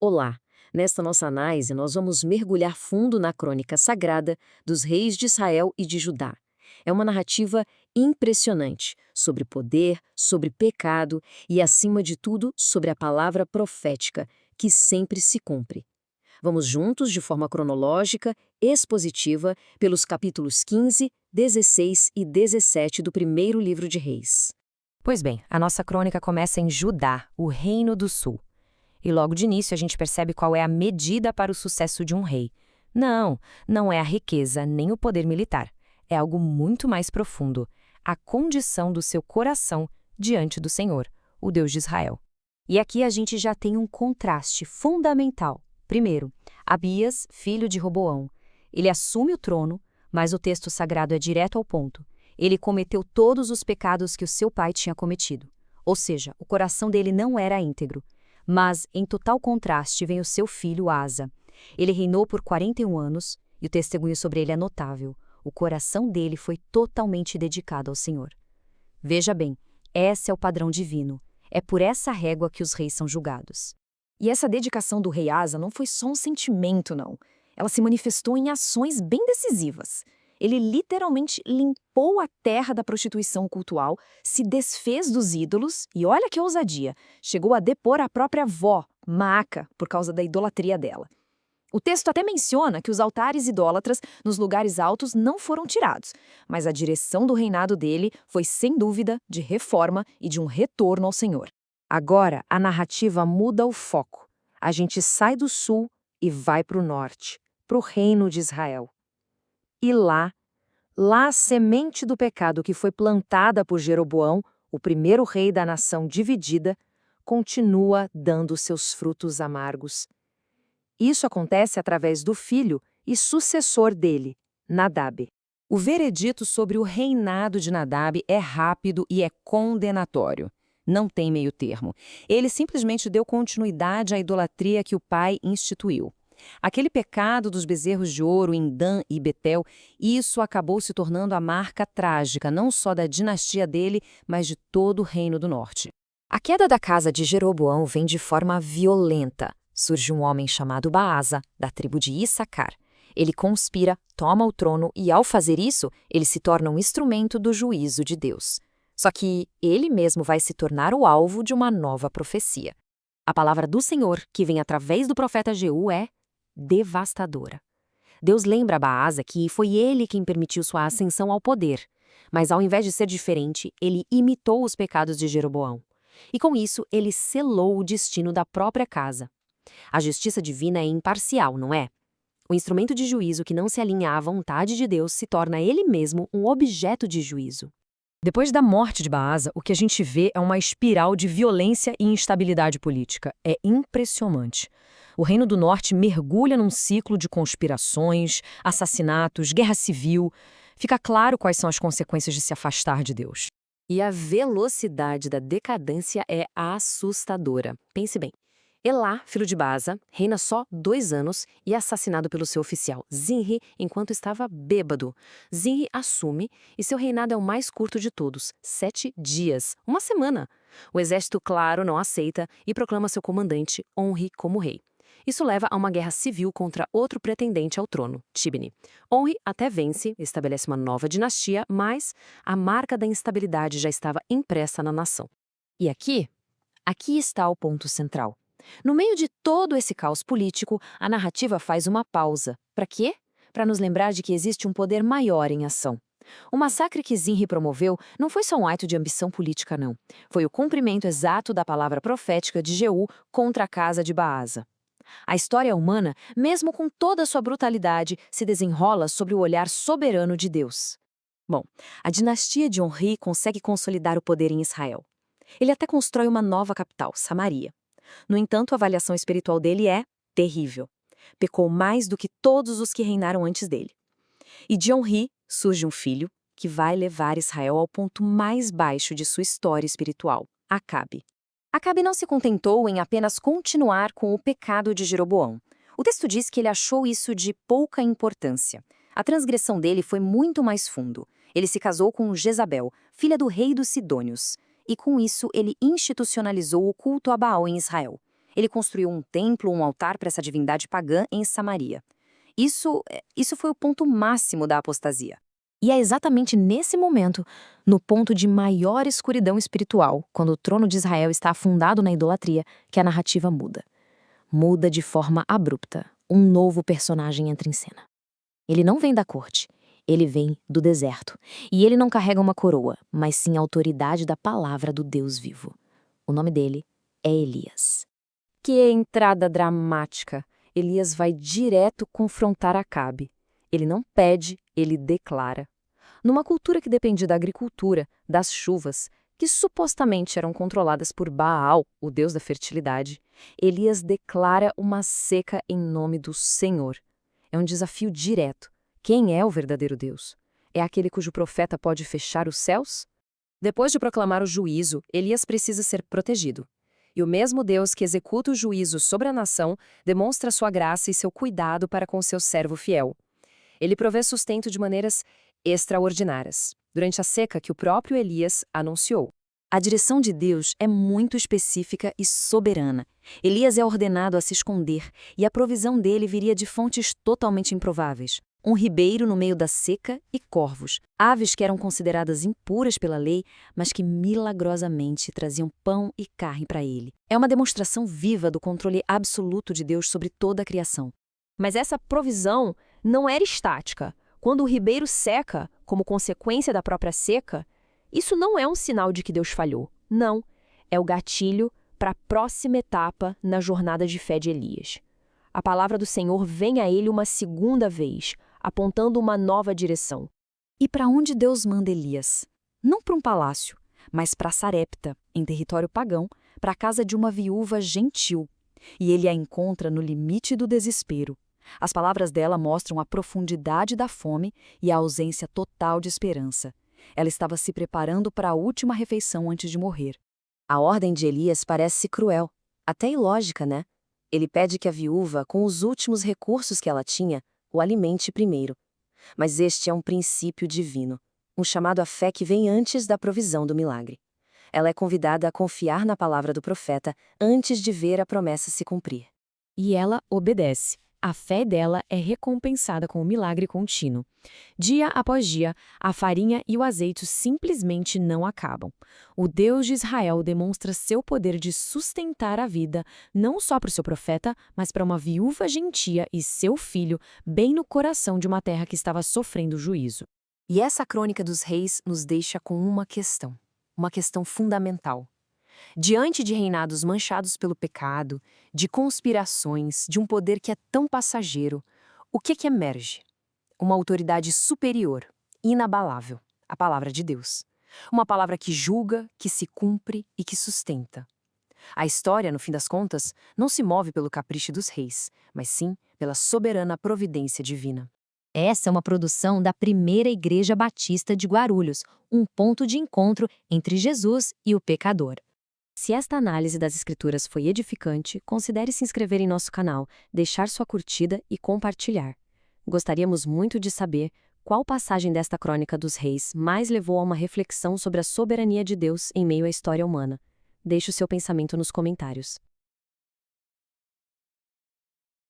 Olá! Nesta nossa análise, nós vamos mergulhar fundo na crônica sagrada dos reis de Israel e de Judá. É uma narrativa impressionante sobre poder, sobre pecado e, acima de tudo, sobre a palavra profética, que sempre se cumpre. Vamos juntos, de forma cronológica, expositiva, pelos capítulos 15, 16 e 17 do primeiro livro de Reis. Pois bem, a nossa crônica começa em Judá, o Reino do Sul. E logo de início a gente percebe qual é a medida para o sucesso de um rei. Não é a riqueza nem o poder militar. É algo muito mais profundo, a condição do seu coração diante do Senhor, o Deus de Israel. E aqui a gente já tem um contraste fundamental. Primeiro, Abias, filho de Roboão. Ele assume o trono, mas o texto sagrado é direto ao ponto. Ele cometeu todos os pecados que o seu pai tinha cometido. Ou seja, o coração dele não era íntegro. Mas, em total contraste, vem o seu filho Asa. Ele reinou por 41 anos, e o testemunho sobre ele é notável. O coração dele foi totalmente dedicado ao Senhor. Veja bem, esse é o padrão divino. É por essa régua que os reis são julgados. E essa dedicação do rei Asa não foi só um sentimento, não. Ela se manifestou em ações bem decisivas. Ele literalmente limpou a terra da prostituição cultual, se desfez dos ídolos e, olha que ousadia, chegou a depor a própria avó, Maaca, por causa da idolatria dela. O texto até menciona que os altares idólatras nos lugares altos não foram tirados, mas a direção do reinado dele foi, sem dúvida, de reforma e de um retorno ao Senhor. Agora, a narrativa muda o foco. A gente sai do sul e vai para o norte, para o reino de Israel. E lá a semente do pecado que foi plantada por Jeroboão, o primeiro rei da nação dividida, continua dando seus frutos amargos. Isso acontece através do filho e sucessor dele, Nadab. O veredito sobre o reinado de Nadab é rápido e é condenatório. Não tem meio termo. Ele simplesmente deu continuidade à idolatria que o pai instituiu. Aquele pecado dos bezerros de ouro em Dan e Betel, isso acabou se tornando a marca trágica não só da dinastia dele, mas de todo o reino do norte. A queda da casa de Jeroboão vem de forma violenta. Surge um homem chamado Baasa, da tribo de Issacar. Ele conspira, toma o trono e, ao fazer isso, ele se torna um instrumento do juízo de Deus. Só que ele mesmo vai se tornar o alvo de uma nova profecia. A palavra do Senhor, que vem através do profeta Jeú, é devastadora. Deus lembra a Baasa que foi ele quem permitiu sua ascensão ao poder, mas ao invés de ser diferente, ele imitou os pecados de Jeroboão. E com isso, ele selou o destino da própria casa. A justiça divina é imparcial, não é? O instrumento de juízo que não se alinha à vontade de Deus se torna ele mesmo um objeto de juízo. Depois da morte de Baasa, o que a gente vê é uma espiral de violência e instabilidade política. É impressionante. O Reino do Norte mergulha num ciclo de conspirações, assassinatos, guerra civil. Fica claro quais são as consequências de se afastar de Deus. E a velocidade da decadência é assustadora. Pense bem. Elá, filho de Baasa, reina só 2 anos e é assassinado pelo seu oficial, Zinri, enquanto estava bêbado. Zinri assume e seu reinado é o mais curto de todos, 7 dias, uma semana. O exército, claro, não aceita e proclama seu comandante, Onri, como rei. Isso leva a uma guerra civil contra outro pretendente ao trono, Tibni. Onri até vence, estabelece uma nova dinastia, mas a marca da instabilidade já estava impressa na nação. E aqui está o ponto central. No meio de todo esse caos político, a narrativa faz uma pausa. Para quê? Para nos lembrar de que existe um poder maior em ação. O massacre que Zinri promoveu não foi só um ato de ambição política, não. Foi o cumprimento exato da palavra profética de Jeú contra a casa de Baasa. A história humana, mesmo com toda a sua brutalidade, se desenrola sobre o olhar soberano de Deus. Bom, a dinastia de Onri consegue consolidar o poder em Israel. Ele até constrói uma nova capital, Samaria. No entanto, a avaliação espiritual dele é terrível. Pecou mais do que todos os que reinaram antes dele. E de Onri surge um filho que vai levar Israel ao ponto mais baixo de sua história espiritual, Acabe. Acabe não se contentou em apenas continuar com o pecado de Jeroboão. O texto diz que ele achou isso de pouca importância. A transgressão dele foi muito mais fundo. Ele se casou com Jezabel, filha do rei dos Sidônios. E com isso ele institucionalizou o culto a Baal em Israel. Ele construiu um templo, um altar para essa divindade pagã em Samaria. Isso foi o ponto máximo da apostasia. E é exatamente nesse momento, no ponto de maior escuridão espiritual, quando o trono de Israel está afundado na idolatria, que a narrativa muda. Muda de forma abrupta. Um novo personagem entra em cena. Ele não vem da corte, ele vem do deserto. E ele não carrega uma coroa, mas sim a autoridade da palavra do Deus vivo. O nome dele é Elias. Que entrada dramática! Elias vai direto confrontar Acabe. Ele não pede, ele declara. Numa cultura que dependia da agricultura, das chuvas, que supostamente eram controladas por Baal, o deus da fertilidade, Elias declara uma seca em nome do Senhor. É um desafio direto. Quem é o verdadeiro Deus? É aquele cujo profeta pode fechar os céus? Depois de proclamar o juízo, Elias precisa ser protegido. E o mesmo Deus que executa o juízo sobre a nação demonstra sua graça e seu cuidado para com seu servo fiel. Ele provê sustento de maneiras extraordinárias, durante a seca que o próprio Elias anunciou. A direção de Deus é muito específica e soberana. Elias é ordenado a se esconder, e a provisão dele viria de fontes totalmente improváveis. Um ribeiro no meio da seca e corvos, aves que eram consideradas impuras pela lei, mas que milagrosamente traziam pão e carne para ele. É uma demonstração viva do controle absoluto de Deus sobre toda a criação. Mas essa provisão não era estática. Quando o ribeiro seca, como consequência da própria seca, isso não é um sinal de que Deus falhou. Não. É o gatilho para a próxima etapa na jornada de fé de Elias. A palavra do Senhor vem a ele uma segunda vez, apontando uma nova direção. E para onde Deus manda Elias? Não para um palácio, mas para Sarepta, em território pagão, para a casa de uma viúva gentil. E ele a encontra no limite do desespero. As palavras dela mostram a profundidade da fome e a ausência total de esperança. Ela estava se preparando para a última refeição antes de morrer. A ordem de Elias parece cruel, até ilógica, né? Ele pede que a viúva, com os últimos recursos que ela tinha, o alimente primeiro. Mas este é um princípio divino, um chamado à fé que vem antes da provisão do milagre. Ela é convidada a confiar na palavra do profeta antes de ver a promessa se cumprir. E ela obedece. A fé dela é recompensada com o milagre contínuo. Dia após dia, a farinha e o azeite simplesmente não acabam. O Deus de Israel demonstra seu poder de sustentar a vida, não só para o seu profeta, mas para uma viúva gentia e seu filho, bem no coração de uma terra que estava sofrendo juízo. E essa crônica dos reis nos deixa com uma questão fundamental. Diante de reinados manchados pelo pecado, de conspirações, de um poder que é tão passageiro, o que emerge? Uma autoridade superior, inabalável, a palavra de Deus. Uma palavra que julga, que se cumpre e que sustenta. A história, no fim das contas, não se move pelo capricho dos reis, mas sim pela soberana providência divina. Essa é uma produção da Primeira Igreja Batista de Guarulhos, um ponto de encontro entre Jesus e o pecador. Se esta análise das Escrituras foi edificante, considere se inscrever em nosso canal, deixar sua curtida e compartilhar. Gostaríamos muito de saber qual passagem desta crônica dos reis mais levou a uma reflexão sobre a soberania de Deus em meio à história humana. Deixe o seu pensamento nos comentários.